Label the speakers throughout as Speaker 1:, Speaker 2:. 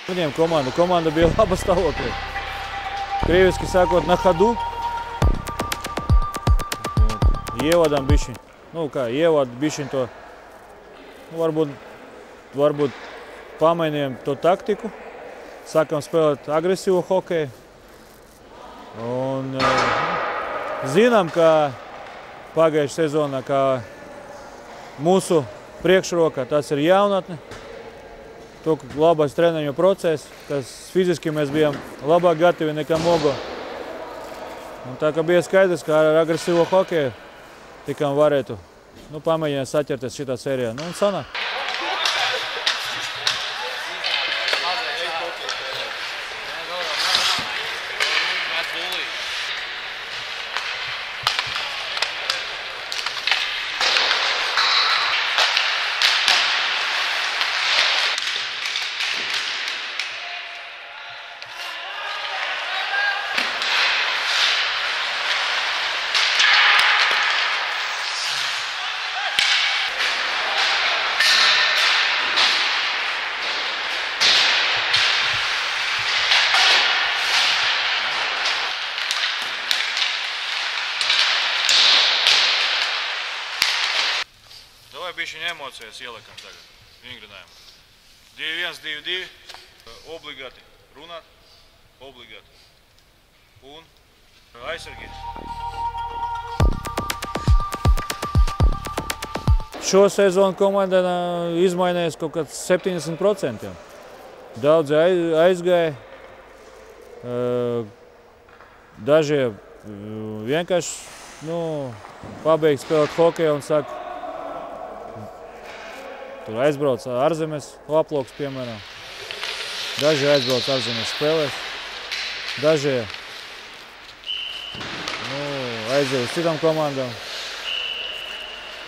Speaker 1: Viņiem komanda bija laba stāvoklī. Krieviski sākot na hadu. Ievadām bišķiņ. Ievad bišķiņ to. Varbūt pamainījām to taktiku. Sākam spēlēt agresīvu hokeju. Un zinām, ka pagājušajā sezonā, ka mūsu priekšrokā tas ir jaunatne. To labais treniņu process, kas fiziski mēs bijām labāk gatavi nekā Mogo. Un tā kā bija skaidrs, ka ar agresīvo hokeju tikām varētu pamēģināt saķerties šitā sērijā. Un sanāk.
Speaker 2: Davai bišķiņ emocijas ieliekam tagad, vingrinājumu. 2-1, 2-2, obligāti runāt, obligāti. Un aizsargīt.
Speaker 1: Šo sezonu komanda izmainījās kaut kāds 70%. Daudzi aizgāja, daži vienkārši pabeigts spēlēt hokeju un saka, tur aizbrauc ārzemēs, Laploks, piemēram. Daži aizbrauc ārzemēs spēlēs, daži aiziet uz citām komandām.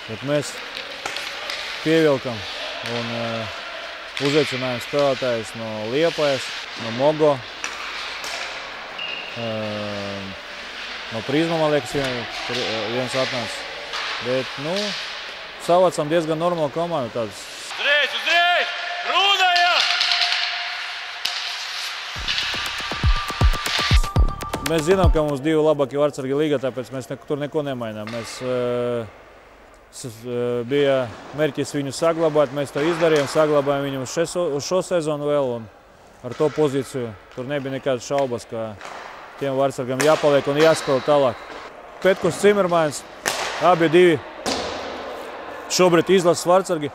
Speaker 1: Bet mēs pievilkam un uzaicinājām spēlētājus no Liepājas, no Mogo, no Prizma, man liekas, viens atnāca. Bet, savācām diezgan normālu komandu.
Speaker 2: Uzreiz! Runājam!
Speaker 1: Mēs zinām, ka mums divi labākie vārtsargi līgā, tāpēc mēs tur neko nemainām. Bija mērķis viņu saglabāt, mēs to izdarījām, saglabājām viņu uz šo sezonu vēl un ar to pozīciju. Tur nebija nekādas šaubas, ka tiem vārtsargam jāpaliek un jāspēlē tālāk. Petkus, Cimermans, abi divi. Šobrīd izlases vārtsargi.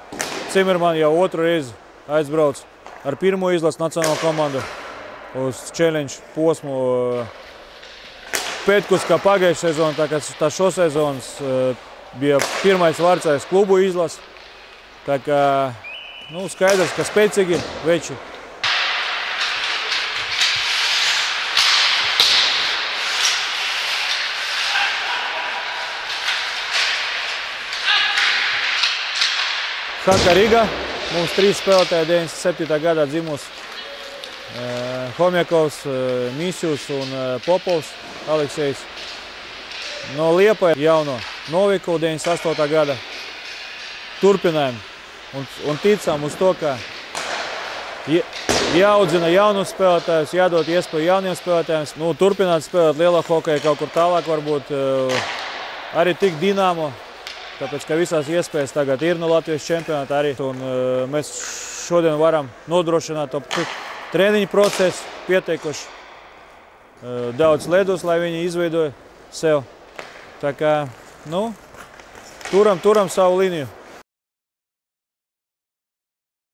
Speaker 1: Cimerman jau otru reizi aizbrauc ar pirmo izlases nacionālo komandu uz challenge posmu. Petkus, kā pagājušajā sezonā, tā šo sezonas bija pirmais vārtsargs klubu izlases. Tā kā, skaidrs, ka spēcīgi veči. Haka Riga, mums 3 spēlētāji 97. gadā dzimusi. Homjakovs, Misjus un Popovs, Aleksejs. No Liepāja jauno Noviku 98. gada. Turpinājām un ticām uz to, ka jāaudzina jaunus spēlētājus, jādod iespēju jauniem spēlētājiem. Turpināt spēlēt lielā hokeja kaut kur tālāk, varbūt arī tik Dinamo. Tāpēc, ka visās iespējas tagad ir no Latvijas čempionāta arī. Un mēs šodien varam nodrošināt to treniņu procesu, pieteikuši daudz ledus, lai viņi izveidoja sev. Tā kā, turam savu līniju.